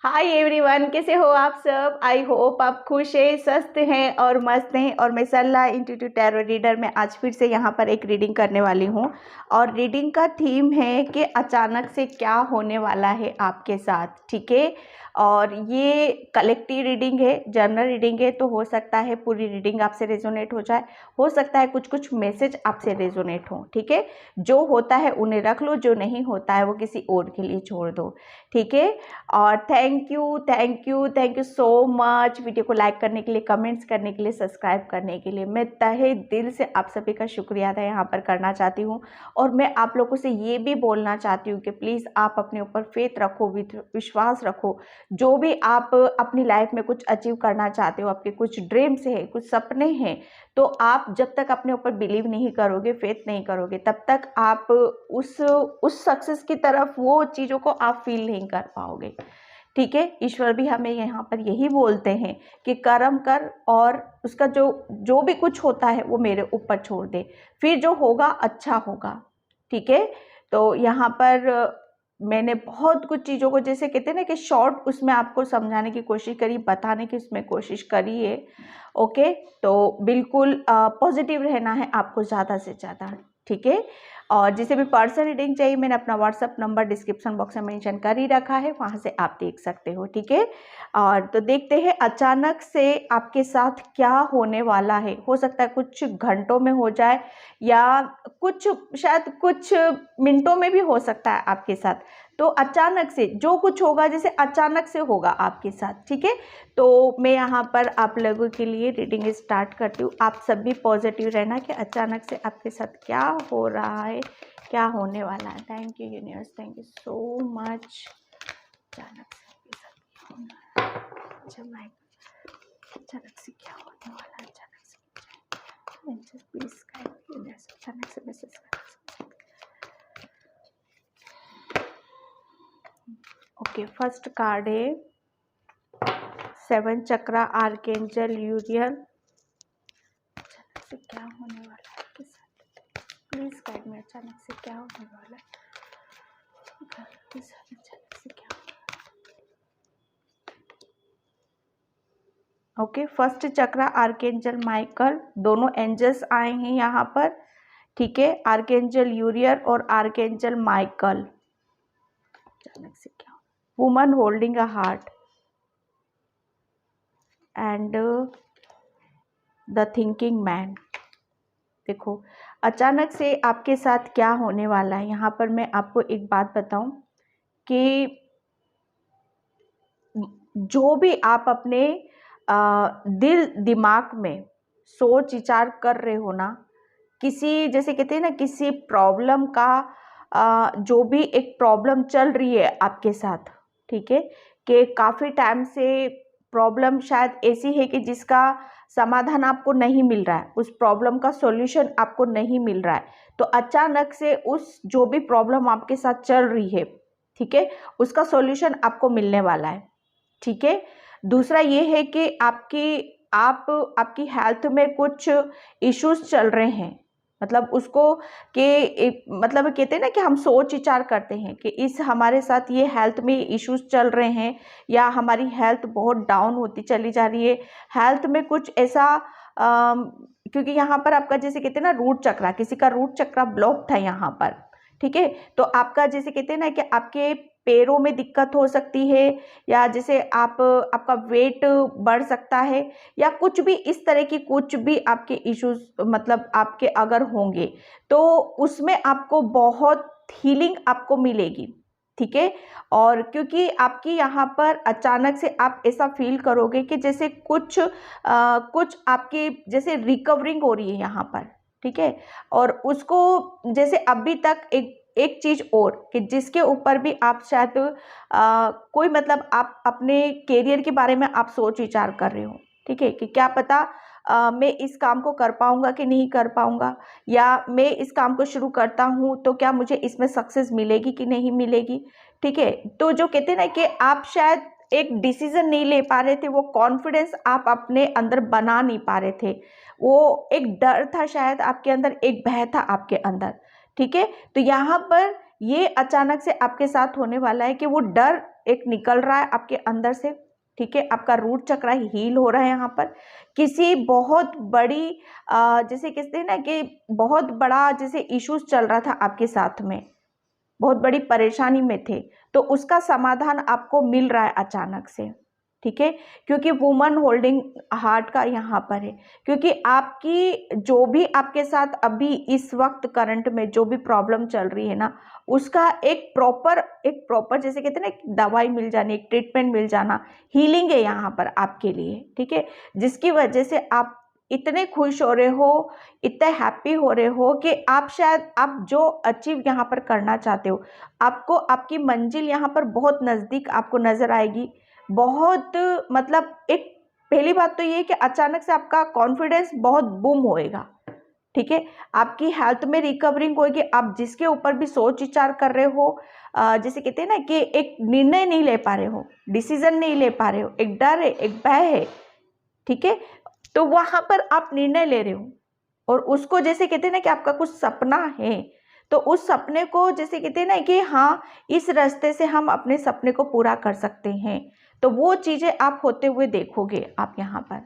Hi everyone, कैसे हो आप सब। आई होप आप खुश हैं, स्वस्थ हैं और मस्त हैं। और मैं सल्ला इंस्टीट्यूट टैरो रीडर में आज फिर से यहाँ पर एक रीडिंग करने वाली हूँ। और रीडिंग का थीम है कि अचानक से क्या होने वाला है आपके साथ। ठीक है, और ये कलेक्टिव रीडिंग है, जनरल रीडिंग है, तो हो सकता है पूरी रीडिंग आपसे रेजोनेट हो जाए, हो सकता है कुछ कुछ मैसेज आपसे रेजोनेट हो। ठीक है, जो होता है उन्हें रख लो, जो नहीं होता है वो किसी और के लिए छोड़ दो। ठीक है, और thank you so much video को लाइक करने के लिए, कमेंट्स करने के लिए, सब्सक्राइब करने के लिए। मैं तहे दिल से आप सभी का शुक्रिया अदा यहाँ पर करना चाहती हूँ। और मैं आप लोगों से ये भी बोलना चाहती हूँ कि प्लीज़ आप अपने ऊपर फेथ रखो, विश्वास रखो। जो भी आप अपनी लाइफ में कुछ अचीव करना चाहते हो, आपके कुछ ड्रीम्स हैं, कुछ सपने हैं, तो आप जब तक अपने ऊपर बिलीव नहीं करोगे, फेथ नहीं करोगे, तब तक आप उस सक्सेस की तरफ, वो चीज़ों को आप फील नहीं कर पाओगे। ठीक है, ईश्वर भी हमें यहाँ पर यही बोलते हैं कि कर्म कर और उसका जो भी कुछ होता है वो मेरे ऊपर छोड़ दे, फिर जो होगा अच्छा होगा। ठीक है, तो यहाँ पर मैंने बहुत कुछ चीज़ों को, जैसे कहते हैं ना कि शॉर्ट, उसमें आपको समझाने की कोशिश करी, बताने की उसमें कोशिश करी है। ओके, तो बिल्कुल पॉजिटिव रहना है आपको ज़्यादा से ज़्यादा। ठीक है, और जिसे भी पर्सनल रीडिंग चाहिए, मैंने अपना व्हाट्सअप नंबर डिस्क्रिप्शन बॉक्स में मेंशन कर ही रखा है, वहाँ से आप देख सकते हो। ठीक है, और तो देखते हैं अचानक से आपके साथ क्या होने वाला है। हो सकता है कुछ घंटों में हो जाए, या कुछ शायद कुछ मिनटों में भी हो सकता है आपके साथ। तो अचानक से जो कुछ होगा, जैसे अचानक से होगा आपके साथ। ठीक है, तो मैं यहाँ पर आप लोगों के लिए रीडिंग स्टार्ट करती हूँ। आप सभी पॉजिटिव रहना कि अचानक से आपके साथ क्या हो रहा है, क्या होने वाला है। Thank you universe, thank you so much. अचानक से आपके साथ क्या होने वाला है, अचानक से क्या होने वाला है, अचानक से प्लीज यूनिवर्स, अचानक से मैसेज कर। ओके, फर्स्ट कार्ड है 7 चक्रा आर्कएंजल यूरियल। अचानक से क्या होने वाला है आपके साथ, प्लीज गाइड में। अचानक से क्या होने वाला है आपके साथ, अचानक से क्या होने वाला है। ओके, फर्स्ट चक्रा आर्कएंजल माइकल, दोनों एंजल्स आए हैं यहाँ पर। ठीक है, आर्कएंजल यूरियल और आर्कएंजल माइकल। अचानक से क्या, woman holding a heart and the thinking man. देखो, अचानक से आपके साथ क्या होने वाला है। यहाँ पर मैं आपको एक बात बताऊं कि जो भी आप अपने दिल दिमाग में सोच विचार कर रहे हो ना, किसी, जैसे कहते हैं ना, किसी प्रॉब्लम का, जो भी एक प्रॉब्लम चल रही है आपके साथ। ठीक है, कि काफ़ी टाइम से प्रॉब्लम शायद ऐसी है कि जिसका समाधान आपको नहीं मिल रहा है, उस प्रॉब्लम का सॉल्यूशन आपको नहीं मिल रहा है। तो अचानक से उस जो भी प्रॉब्लम आपके साथ चल रही है, ठीक है, उसका सॉल्यूशन आपको मिलने वाला है। ठीक है, दूसरा ये है कि आपकी हेल्थ में कुछ इश्यूज चल रहे हैं, मतलब उसको मतलब कहते हैं ना कि हम सोच विचार करते हैं कि इस हमारे साथ ये हेल्थ में इश्यूज चल रहे हैं, या हमारी हेल्थ बहुत डाउन होती चली जा रही है, हेल्थ में कुछ ऐसा क्योंकि यहाँ पर आपका, जैसे कहते हैं ना, रूट चक्रा, किसी का रूट चक्रा ब्लॉक था यहाँ पर। ठीक है, तो आपका, जैसे कहते हैं ना कि आपके पैरों में दिक्कत हो सकती है, या जैसे आपका वेट बढ़ सकता है, या कुछ भी इस तरह की कुछ भी आपके इश्यूज, मतलब आपके अगर होंगे, तो उसमें आपको बहुत हीलिंग आपको मिलेगी। ठीक है, और क्योंकि आपकी यहाँ पर अचानक से आप ऐसा फील करोगे कि जैसे कुछ आपकी जैसे रिकवरिंग हो रही है यहाँ पर। ठीक है, और उसको जैसे अभी तक एक चीज और, कि जिसके ऊपर भी आप शायद कोई, मतलब आप अपने करियर के बारे में आप सोच विचार कर रहे हो। ठीक है, कि क्या पता मैं इस काम को कर पाऊंगा कि नहीं कर पाऊंगा, या मैं इस काम को शुरू करता हूं तो क्या मुझे इसमें सक्सेस मिलेगी कि नहीं मिलेगी। ठीक है, तो जो कहते हैं ना कि आप शायद एक डिसीजन नहीं ले पा रहे थे, वो कॉन्फिडेंस आप अपने अंदर बना नहीं पा रहे थे, वो एक डर था शायद आपके अंदर, एक भय था आपके अंदर। ठीक है, तो यहाँ पर ये अचानक से आपके साथ होने वाला है कि वो डर एक निकल रहा है आपके अंदर से, ठीक है। आपका रूट चक्र हील हो रहा है यहाँ पर। किसी बहुत बड़ी जैसे कहते हैं ना कि बहुत बड़ा जैसे इश्यूज चल रहा था आपके साथ में, बहुत बड़ी परेशानी में थे, तो उसका समाधान आपको मिल रहा है अचानक से, ठीक है। क्योंकि वुमन होल्डिंग हार्ट का यहाँ पर है, क्योंकि आपकी जो भी आपके साथ अभी इस वक्त करंट में जो भी प्रॉब्लम चल रही है ना, उसका एक प्रॉपर जैसे कहते हैं ना दवाई मिल जानी, एक ट्रीटमेंट मिल जाना, हीलिंग है यहाँ पर आपके लिए, ठीक है। जिसकी वजह से आप इतने खुश हो रहे हो, इतने हैप्पी हो रहे हो कि आप शायद आप जो अचीव यहाँ पर करना चाहते हो, आपको आपकी मंजिल यहाँ पर बहुत नज़दीक आपको नज़र आएगी। बहुत मतलब एक पहली बात तो ये है कि अचानक से आपका कॉन्फिडेंस बहुत बूम होएगा, ठीक है। आपकी हेल्थ में रिकवरिंग होगी। आप जिसके ऊपर भी सोच विचार कर रहे हो, जैसे कहते हैं ना कि एक निर्णय नहीं ले पा रहे हो, डिसीजन नहीं ले पा रहे हो, एक डर है, एक भय है, ठीक है, तो वहां पर आप निर्णय ले रहे हो और उसको जैसे कहते हैं ना कि आपका कुछ सपना है, तो उस सपने को जैसे कहते हैं ना कि हाँ, इस रास्ते से हम अपने सपने को पूरा कर सकते हैं, तो वो चीजें आप होते हुए देखोगे आप यहाँ पर,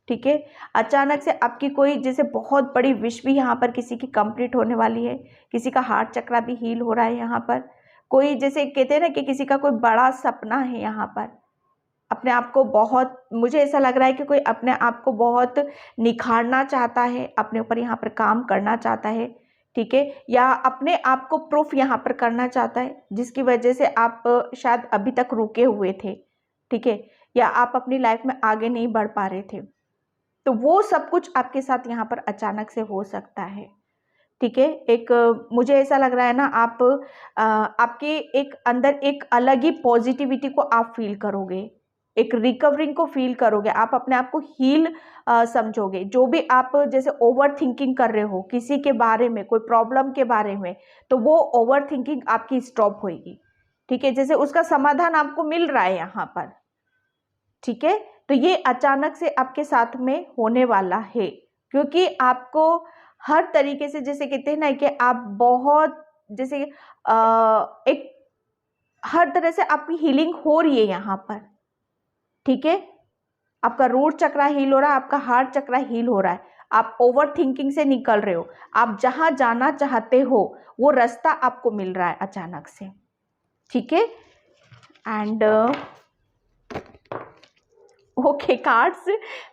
ठीक है। अचानक से आपकी कोई जैसे बहुत बड़ी विश भी यहाँ पर किसी की कंप्लीट होने वाली है, किसी का हार्ट चक्र भी हील हो रहा है यहाँ पर, कोई जैसे कहते हैं ना कि किसी का कोई बड़ा सपना है यहाँ पर, अपने आप को बहुत, मुझे ऐसा लग रहा है कि कोई अपने आप को बहुत निखारना चाहता है, अपने ऊपर यहाँ पर काम करना चाहता है, ठीक है, या अपने आप को प्रूफ यहाँ पर करना चाहता है, जिसकी वजह से आप शायद अभी तक रुके हुए थे, ठीक है, या आप अपनी लाइफ में आगे नहीं बढ़ पा रहे थे, तो वो सब कुछ आपके साथ यहाँ पर अचानक से हो सकता है, ठीक है। एक मुझे ऐसा लग रहा है ना, आपके एक अंदर एक अलग ही पॉजिटिविटी को आप फील करोगे, एक रिकवरिंग को फील करोगे, आप अपने आप को हील समझोगे। जो भी आप जैसे ओवर थिंकिंग कर रहे हो किसी के बारे में, कोई प्रॉब्लम के बारे में, तो वो ओवर थिंकिंग आपकी स्टॉप होगी, ठीक है, जैसे उसका समाधान आपको मिल रहा है यहाँ पर, ठीक है। तो ये अचानक से आपके साथ में होने वाला है, क्योंकि आपको हर तरीके से जैसे कहते हैं ना कि आप बहुत जैसे एक हर तरह से आपकी हीलिंग हो रही है यहाँ पर, ठीक है। आपका रूट चक्र हील हो रहा है, आपका हार्ट चक्र हील हो रहा है, आप ओवर थिंकिंग से निकल रहे हो, आप जहां जाना चाहते हो वो रास्ता आपको मिल रहा है अचानक से, ठीक है। एंड ओके, कार्ड्स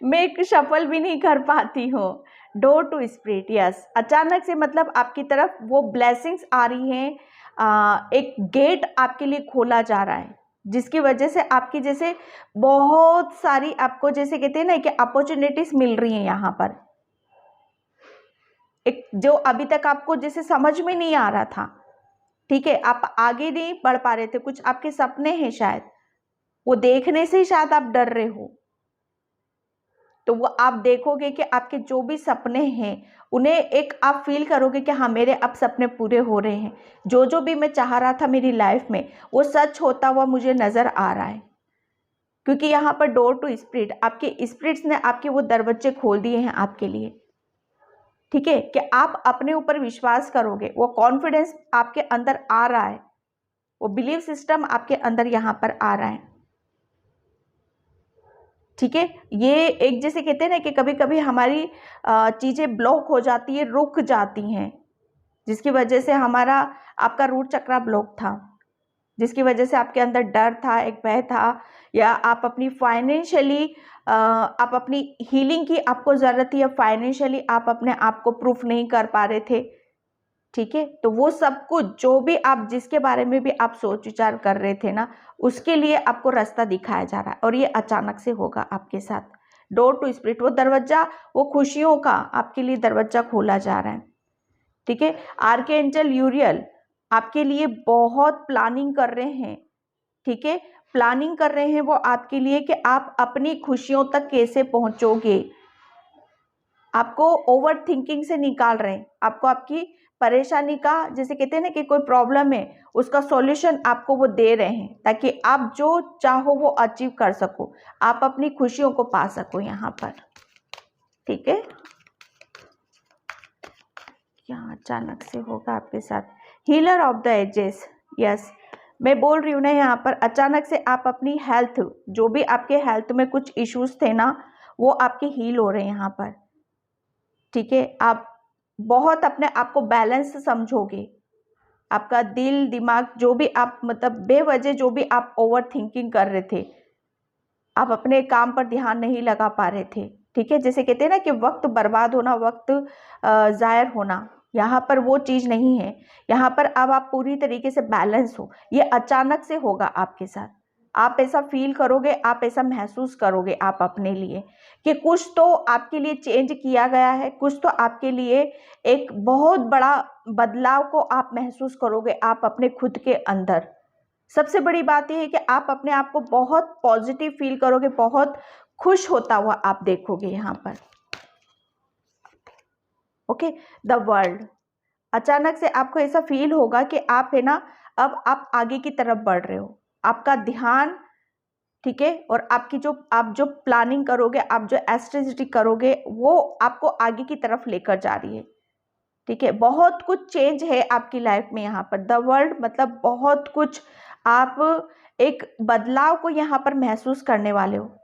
मैं शफल भी नहीं कर पाती हूँ। डोर टू स्पिरिट, यस, अचानक से मतलब आपकी तरफ वो ब्लेसिंग्स आ रही हैं, एक गेट आपके लिए खोला जा रहा है, जिसकी वजह से आपकी जैसे बहुत सारी आपको जैसे कहते हैं ना कि अपॉर्चुनिटीज मिल रही हैं यहाँ पर, एक जो अभी तक आपको जैसे समझ में नहीं आ रहा था, ठीक है, आप आगे नहीं बढ़ पा रहे थे, कुछ आपके सपने हैं शायद, वो देखने से ही शायद आप डर रहे हो, तो वो आप देखोगे कि आपके जो भी सपने हैं उन्हें एक आप फील करोगे कि हाँ, मेरे अब सपने पूरे हो रहे हैं, जो जो भी मैं चाह रहा था मेरी लाइफ में वो सच होता हुआ मुझे नजर आ रहा है, क्योंकि यहाँ पर डोर टू स्पिरिट, आपके स्पिरिट्स ने आपके वो दरवाजे खोल दिए हैं आपके लिए, ठीक है, कि आप अपने ऊपर विश्वास करोगे, वो कॉन्फिडेंस आपके अंदर आ रहा है, वो बिलीव सिस्टम आपके अंदर यहाँ पर आ रहा है, ठीक है। ये एक जैसे कहते हैं ना कि कभी कभी हमारी चीजें ब्लॉक हो जाती है, रुक जाती हैं, जिसकी वजह से हमारा आपका रूट चक्र ब्लॉक था, जिसकी वजह से आपके अंदर डर था, एक भय था, या आप अपनी फाइनेंशियली आप अपनी हीलिंग की आपको ज़रूरत थी, या फाइनेंशियली आप अपने आप को प्रूफ नहीं कर पा रहे थे, ठीक है। तो वो सब कुछ जो भी आप जिसके बारे में भी आप सोच विचार कर रहे थे ना, उसके लिए आपको रास्ता दिखाया जा रहा है, और ये अचानक से होगा आपके साथ। डोर टू स्पिरिट, वो दरवाजा, वो खुशियों का आपके लिए दरवाजा खोला जा रहा है, ठीक है। आर्कएंजल यूरियल आपके लिए बहुत प्लानिंग कर रहे हैं, ठीक है, प्लानिंग कर रहे हैं वो आपके लिए कि आप अपनी खुशियों तक कैसे पहुंचोगे, आपको ओवर थिंकिंग से निकाल रहे हैं, आपको आपकी परेशानी का जैसे कहते हैं ना कि कोई प्रॉब्लम है उसका सॉल्यूशन आपको वो दे रहे हैं, ताकि आप जो चाहो वो अचीव कर सको, आप अपनी खुशियों को पा सको यहाँ पर, ठीक है। क्या अचानक से होगा आपके साथ? Healer of the ages, yes, मैं बोल रही हूँ ना यहाँ पर अचानक से आप अपनी हेल्थ, जो भी आपके हेल्थ में कुछ इश्यूज थे ना, वो आपके हील हो रहे हैं यहाँ पर। ठीक है, आप बहुत अपने आप को बैलेंस समझोगे। आपका दिल दिमाग जो भी आप मतलब बेवजह जो भी आप ओवर थिंकिंग कर रहे थे, आप अपने काम पर ध्यान नहीं लगा पा रहे थे। ठीक है, जैसे कहते हैं ना कि वक्त बर्बाद होना, वक्त ज़ायर होना, यहाँ पर वो चीज़ नहीं है। यहाँ पर अब आप पूरी तरीके से बैलेंस हो। ये अचानक से होगा आपके साथ। आप ऐसा फील करोगे, आप ऐसा महसूस करोगे आप अपने लिए कि कुछ तो आपके लिए चेंज किया गया है, कुछ तो आपके लिए एक बहुत बड़ा बदलाव को आप महसूस करोगे आप अपने खुद के अंदर। सबसे बड़ी बात यह है कि आप अपने आप को बहुत पॉजिटिव फील करोगे, बहुत खुश होता हुआ आप देखोगे यहाँ पर। ओके, द वर्ल्ड, अचानक से आपको ऐसा फील होगा कि आप है ना, अब आप आगे की तरफ बढ़ रहे हो। आपका ध्यान, ठीक है, और आपकी जो आप जो प्लानिंग करोगे, आप जो एस्ट्रेसिटी करोगे, वो आपको आगे की तरफ लेकर जा रही है। ठीक है, बहुत कुछ चेंज है आपकी लाइफ में यहाँ पर। द वर्ल्ड मतलब बहुत कुछ, आप एक बदलाव को यहाँ पर महसूस करने वाले हो।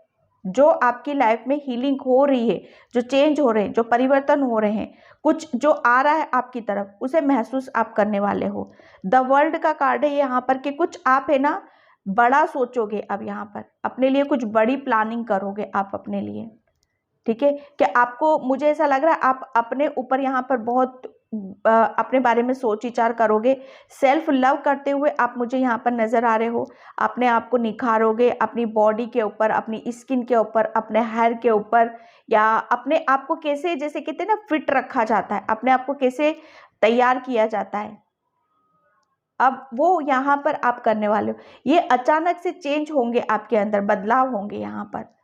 जो आपकी लाइफ में हीलिंग हो रही है, जो चेंज हो रहे हैं, जो परिवर्तन हो रहे हैं, कुछ जो आ रहा है आपकी तरफ, उसे महसूस आप करने वाले हो। द वर्ल्ड का कार्ड है यहाँ पर कि कुछ आप है ना बड़ा सोचोगे। अब यहाँ पर अपने लिए कुछ बड़ी प्लानिंग करोगे आप अपने लिए। ठीक है, कि आपको, मुझे ऐसा लग रहा है आप अपने ऊपर यहाँ पर बहुत अपने बारे में सोच विचार करोगे। सेल्फ लव करते हुए आप मुझे यहाँ पर नजर आ रहे हो। अपने आप को निखारोगे, अपनी बॉडी के ऊपर, अपनी स्किन के ऊपर, अपने हेयर के ऊपर, या अपने आप को कैसे, जैसे कहते हैं ना, फिट रखा जाता है, अपने आप को कैसे तैयार किया जाता है, अब वो यहाँ पर आप करने वाले हो। ये अचानक से चेंज होंगे आपके अंदर, बदलाव होंगे यहाँ पर।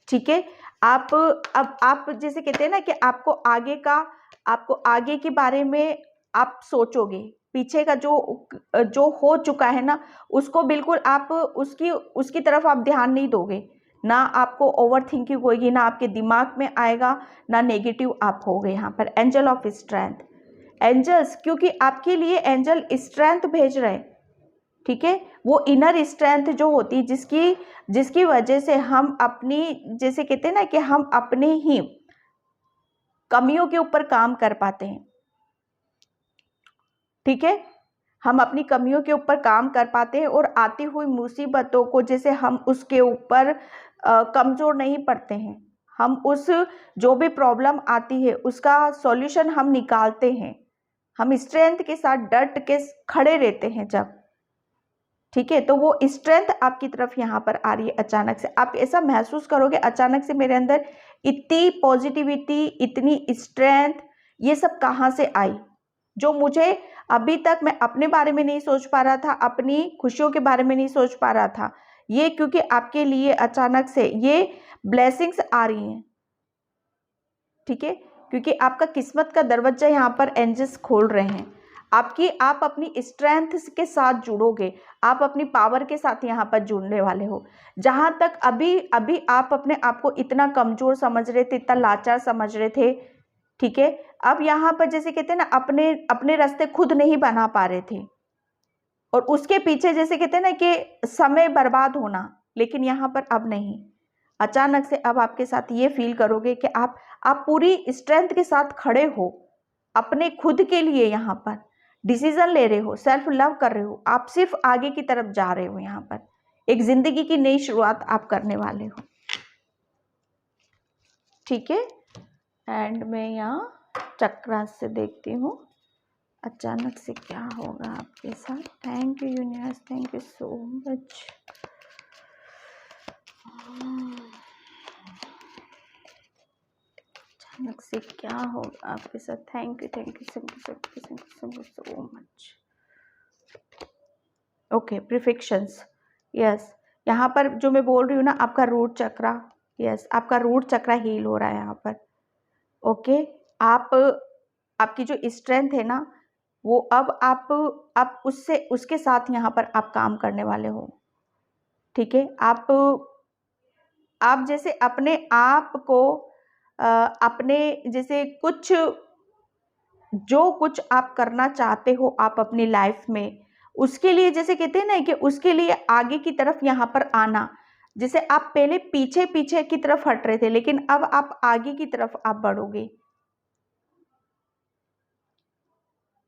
ठीक है, आप अब आप जैसे कहते हैं ना कि आपको आगे के बारे में आप सोचोगे। पीछे का जो हो चुका है ना, उसको बिल्कुल आप उसकी तरफ आप ध्यान नहीं दोगे। ना आपको ओवर थिंकिंग होगी, ना आपके दिमाग में आएगा, ना नेगेटिव आप होगे। यहाँ पर एंजल ऑफ स्ट्रेंथ, एंजल्स, क्योंकि आपके लिए एंजल स्ट्रेंथ भेज रहे हैं। ठीक है, वो इनर स्ट्रेंथ जो होती है, जिसकी वजह से हम अपनी, जैसे कहते हैं ना कि हम अपने ही कमियों के ऊपर काम कर पाते हैं। ठीक है, हम अपनी कमियों के ऊपर काम कर पाते हैं और आती हुई मुसीबतों को, जैसे हम उसके ऊपर कमजोर नहीं पड़ते हैं। हम उस जो भी प्रॉब्लम आती है उसका सॉल्यूशन हम निकालते हैं। हम स्ट्रेंथ के साथ डट के खड़े रहते हैं जब। ठीक है, तो वो स्ट्रेंथ आपकी तरफ यहाँ पर आ रही है। अचानक से आप ऐसा महसूस करोगे, अचानक से मेरे अंदर इतनी पॉजिटिविटी, इतनी स्ट्रेंथ, ये सब कहाँ से आई, जो मुझे अभी तक मैं अपने बारे में नहीं सोच पा रहा था, अपनी खुशियों के बारे में नहीं सोच पा रहा था। ये क्योंकि आपके लिए अचानक से ये ब्लेसिंग्स आ रही हैं। ठीक है, क्योंकि आपका किस्मत का दरवाजा यहाँ पर एंजल्स खोल रहे हैं। आप अपनी स्ट्रेंथ के साथ जुड़ोगे, आप अपनी पावर के साथ यहाँ पर जुड़ने वाले हो। जहाँ तक अभी अभी आप अपने आप को इतना कमजोर समझ रहे थे, इतना लाचार समझ रहे थे, ठीक है, अब यहाँ पर जैसे कहते हैं ना, अपने अपने रास्ते खुद नहीं बना पा रहे थे, और उसके पीछे जैसे कहते हैं ना कि समय बर्बाद होना, लेकिन यहाँ पर अब नहीं। अचानक से अब आपके साथ ये फील करोगे कि आप पूरी स्ट्रेंथ के साथ खड़े हो, अपने खुद के लिए यहाँ पर डिसीजन ले रहे हो, सेल्फ लव कर रहे हो, आप सिर्फ आगे की तरफ जा रहे हो। यहाँ पर एक जिंदगी की नई शुरुआत आप करने वाले हो। ठीक है, एंड मैं यहाँ चक्रा से देखती हूँ अचानक से क्या होगा आपके साथ। Thank you universe, thank you so much. अचानक से क्या होगा आपके साथ। Thank you, thank you, thank you, thank you, thank you so much. Okay, प्रिफिक्शंस, यस, यहाँ पर जो मैं बोल रही हूँ ना, आपका रूट चक्रा, यस, आपका रूट चक्रा हील हो रहा है यहाँ पर। ओके, आपकी जो स्ट्रेंथ है ना, वो अब आप उसके साथ यहाँ पर आप काम करने वाले हो। ठीक है, आप जैसे अपने आप को अपने जैसे कुछ जो कुछ आप करना चाहते हो आप अपनी लाइफ में, उसके लिए जैसे कहते हैं ना कि उसके लिए आगे की तरफ यहाँ पर आना। जैसे आप पहले पीछे पीछे की तरफ हट रहे थे, लेकिन अब आप आगे की तरफ आप बढ़ोगे।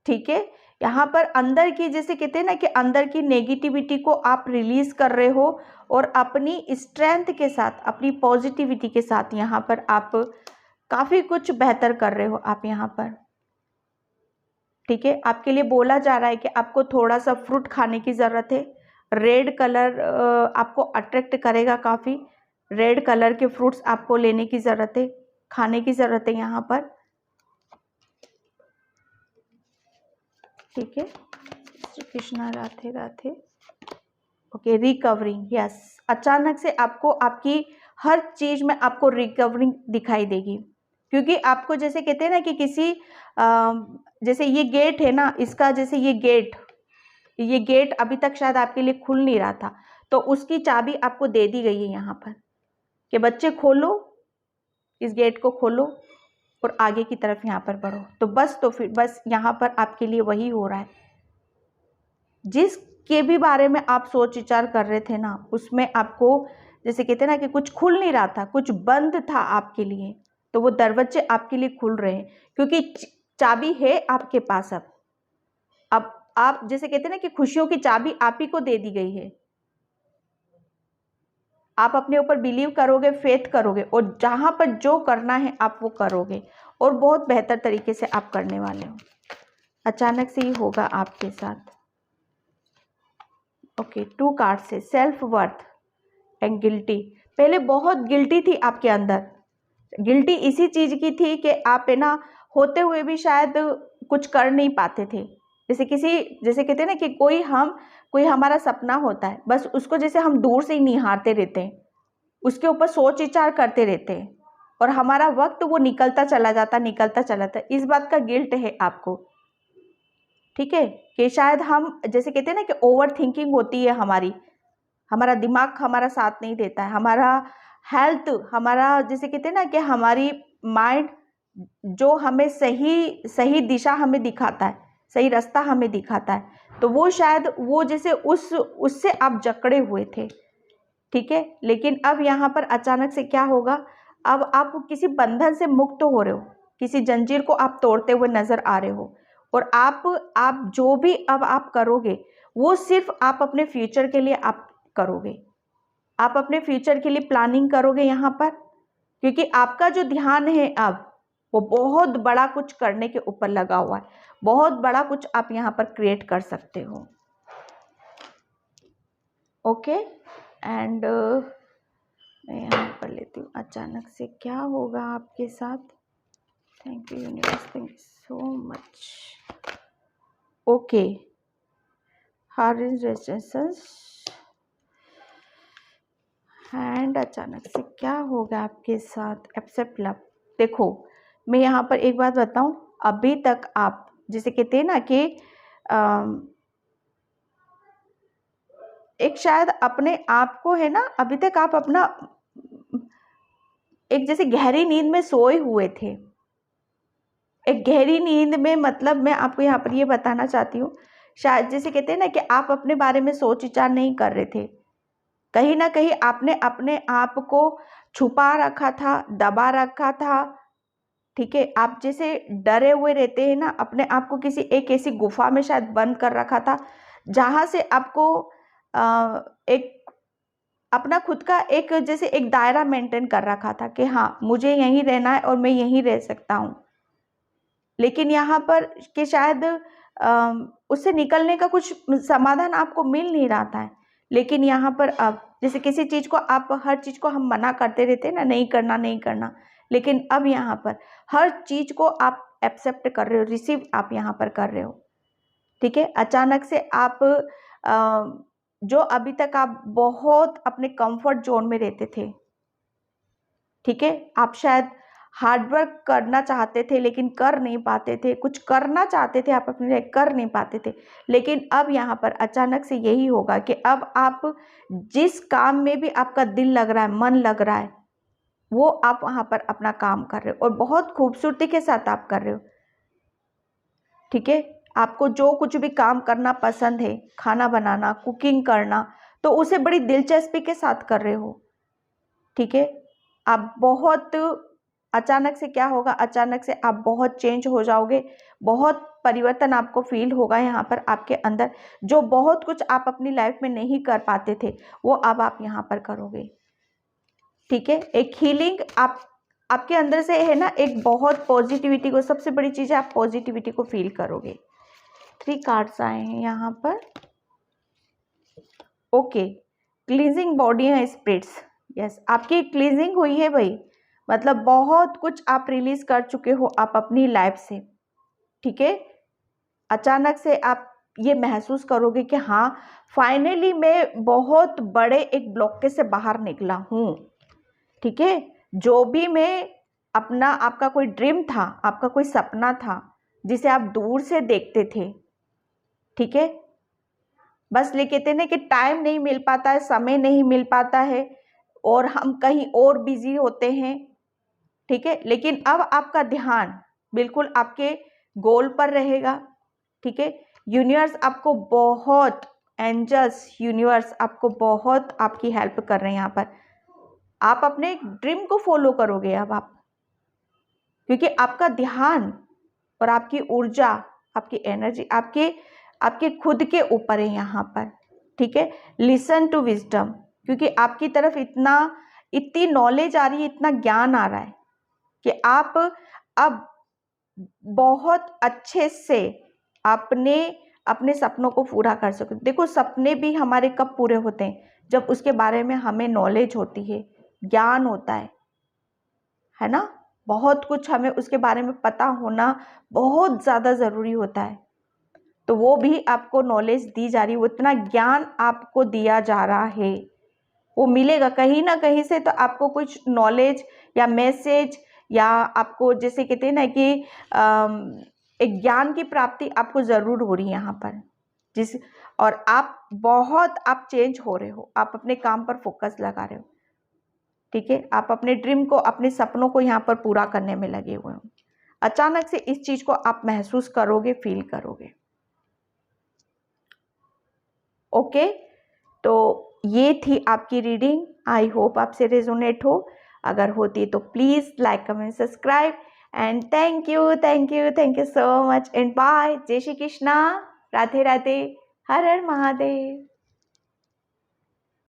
ठीक है, यहाँ पर अंदर की जैसे कहते हैं ना कि अंदर की नेगेटिविटी को आप रिलीज कर रहे हो और अपनी स्ट्रेंथ के साथ, अपनी पॉजिटिविटी के साथ यहाँ पर आप काफी कुछ बेहतर कर रहे हो आप यहाँ पर। ठीक है, आपके लिए बोला जा रहा है कि आपको थोड़ा सा फ्रूट खाने की ज़रूरत है। रेड कलर आपको अट्रैक्ट करेगा काफ़ी। रेड कलर के फ्रूट्स आपको लेने की ज़रूरत है, खाने की ज़रूरत है यहाँ पर। ठीक है, Shri Krishna, Radhe Radhe. Okay, recovering, yes. अचानक से आपको आपकी हर चीज़ में आपको रिकवरिंग दिखाई देगी, क्योंकि आपको जैसे कहते हैं ना कि किसी जैसे ये गेट है ना, इसका जैसे ये गेट अभी तक शायद आपके लिए खुल नहीं रहा था, तो उसकी चाबी आपको दे दी गई है यहाँ पर कि बच्चे खोलो, इस गेट को खोलो और आगे की तरफ यहाँ पर बढ़ो। तो फिर बस यहाँ पर आपके लिए वही हो रहा है। जिसके भी बारे में आप सोच विचार कर रहे थे ना, उसमें आपको जैसे कहते हैं ना कि कुछ खुल नहीं रहा था, कुछ बंद था आपके लिए, तो वो दरवाजे आपके लिए खुल रहे हैं, क्योंकि चाबी है आपके पास। अब आप जैसे कहते हैं ना कि खुशियों की चाबी आप ही को दे दी गई है। आप अपने ऊपर बिलीव करोगे, फेथ करोगे, और जहां पर जो करना है आप वो करोगे, और बहुत बेहतर तरीके से आप करने वाले हो। अचानक से ही होगा आपके साथ। ओके, 2 कार्ड से सेल्फ वर्थ एंड गिल्टी। पहले बहुत गिल्टी थी आपके अंदर। गिल्टी इसी चीज की थी कि आप है ना होते हुए भी शायद कुछ कर नहीं पाते थे। जैसे कहते हैं ना कि कोई हमारा सपना होता है, बस उसको जैसे हम दूर से ही निहारते रहते हैं, उसके ऊपर सोच विचार करते रहते हैं, और हमारा वक्त वो निकलता चला जाता। इस बात का गिल्ट है आपको। ठीक है, कि शायद हम जैसे कहते हैं ना कि ओवर थिंकिंग होती है हमारा दिमाग हमारा साथ नहीं देता है, हमारा हेल्थ, हमारा जैसे कहते हैं ना कि हमारी माइंड जो हमें सही दिशा हमें दिखाता है, सही रास्ता हमें दिखाता है, तो वो शायद वो जैसे उससे आप जकड़े हुए थे। ठीक है, लेकिन अब यहाँ पर अचानक से क्या होगा, अब आप किसी बंधन से मुक्त हो रहे हो, किसी जंजीर को आप तोड़ते हुए नजर आ रहे हो, और आप जो भी अब आप करोगे वो सिर्फ आप अपने फ्यूचर के लिए आप करोगे। आप अपने फ्यूचर के लिए प्लानिंग करोगे यहाँ पर, क्योंकि आपका जो ध्यान है अब वो बहुत बड़ा कुछ करने के ऊपर लगा हुआ है। बहुत बड़ा कुछ आप यहाँ पर क्रिएट कर सकते हो। ओके, एंड मैं यहाँ पर लेती हूँ अचानक से क्या होगा आपके साथ। Thank you universe, thank you so much. Okay, hard resistance and अचानक से क्या होगा आपके साथ। Accept love. देखो, मैं यहाँ पर एक बात बताऊँ, अभी तक आप जैसे कहते हैं ना कि एक शायद अपने आप को है ना, अभी तक आप अपना एक जैसे गहरी नींद में सोए हुए थे। एक गहरी नींद में मतलब मैं आपको यहाँ पर ये बताना चाहती हूँ, शायद जैसे कहते हैं ना कि आप अपने बारे में सोच विचार नहीं कर रहे थे। कहीं ना कहीं आपने अपने आप को छुपा रखा था, दबा रखा था। ठीक है, आप जैसे डरे हुए रहते हैं ना, अपने आप को किसी एक ऐसी गुफा में शायद बंद कर रखा था, जहां से आपको एक अपना खुद का एक जैसे एक दायरा मेंटेन कर रखा था कि हाँ मुझे यहीं रहना है और मैं यहीं रह सकता हूँ। लेकिन यहाँ पर कि शायद उससे निकलने का कुछ समाधान आपको मिल नहीं रहा था। लेकिन यहाँ पर अब जैसे किसी चीज़ को आप हर चीज़ को हम मना करते रहते हैं ना, नहीं करना नहीं करना, लेकिन अब यहाँ पर हर चीज़ को आप एक्सेप्ट कर रहे हो, रिसीव आप यहाँ पर कर रहे हो। ठीक है, अचानक से आप जो अभी तक आप बहुत अपने कंफर्ट जोन में रहते थे, ठीक है, आप शायद हार्डवर्क करना चाहते थे लेकिन कर नहीं पाते थे, कुछ करना चाहते थे आप अपने लिए, कर नहीं पाते थे। लेकिन अब यहाँ पर अचानक से यही होगा कि अब आप जिस काम में भी आपका दिल लग रहा है, मन लग रहा है, वो आप वहाँ पर अपना काम कर रहे हो और बहुत खूबसूरती के साथ आप कर रहे हो। ठीक है, आपको जो कुछ भी काम करना पसंद है, खाना बनाना, कुकिंग करना, तो उसे बड़ी दिलचस्पी के साथ कर रहे हो। ठीक है, आप बहुत अचानक से क्या होगा, अचानक से आप बहुत चेंज हो जाओगे, बहुत परिवर्तन आपको फील होगा यहाँ पर आपके अंदर। जो बहुत कुछ आप अपनी लाइफ में नहीं कर पाते थे वो अब आप यहाँ पर करोगे। ठीक है, एक हीलिंग आपके अंदर से है ना, एक बहुत पॉजिटिविटी को, सबसे बड़ी चीज़ है आप पॉजिटिविटी को फील करोगे। 3 कार्ड्स आए हैं यहाँ पर। ओके, क्लींजिंग बॉडी है स्पिरिट्स। यस, आपकी क्लींजिंग हुई है भाई, मतलब बहुत कुछ आप रिलीज कर चुके हो आप अपनी लाइफ से। ठीक है, अचानक से आप ये महसूस करोगे कि हाँ, फाइनली मैं बहुत बड़े एक ब्लॉकेज से बाहर निकला हूँ। ठीक है, जो भी मैं अपना, आपका कोई ड्रीम था, आपका कोई सपना था जिसे आप दूर से देखते थे, ठीक है, बस ले कहते ना कि टाइम नहीं मिल पाता है, समय नहीं मिल पाता है और हम कहीं और बिजी होते हैं। ठीक है, लेकिन अब आपका ध्यान बिल्कुल आपके गोल पर रहेगा। ठीक है, यूनिवर्स आपको बहुत, एंजल्स, यूनिवर्स आपको बहुत आपकी हेल्प कर रहे हैं यहाँ पर। आप अपने ड्रीम को फॉलो करोगे अब आप, क्योंकि आपका ध्यान और आपकी ऊर्जा, आपकी एनर्जी आपके खुद के ऊपर है यहाँ पर। ठीक है, लिसन टू विजडम, क्योंकि आपकी तरफ इतनी नॉलेज आ रही है, इतना ज्ञान आ रहा है कि आप अब बहुत अच्छे से अपने सपनों को पूरा कर सकते। देखो, सपने भी हमारे कब पूरे होते हैं, जब उसके बारे में हमें नॉलेज होती है, ज्ञान होता है ना। बहुत कुछ हमें उसके बारे में पता होना बहुत ज़्यादा ज़रूरी होता है। तो वो भी आपको नॉलेज दी जा रही है, वो इतना ज्ञान आपको दिया जा रहा है, वो मिलेगा कहीं ना कहीं से। तो आपको कुछ नॉलेज या मैसेज, या आपको जैसे कहते हैं ना कि एक ज्ञान की प्राप्ति आपको ज़रूर हो रही है यहाँ पर। और आप चेंज हो रहे हो, आप अपने काम पर फोकस लगा रहे हो। ठीक है, आप अपने ड्रीम को, अपने सपनों को यहाँ पर पूरा करने में लगे हुए हो। अचानक से इस चीज़ को आप महसूस करोगे, फील करोगे। ओके, तो ये थी आपकी रीडिंग। आई होप आपसे रेजोनेट हो। अगर होती तो please like, comment, subscribe and thank you so much and bye. जय श्री कृष्णा, राधे राधे, हर हर महादेव।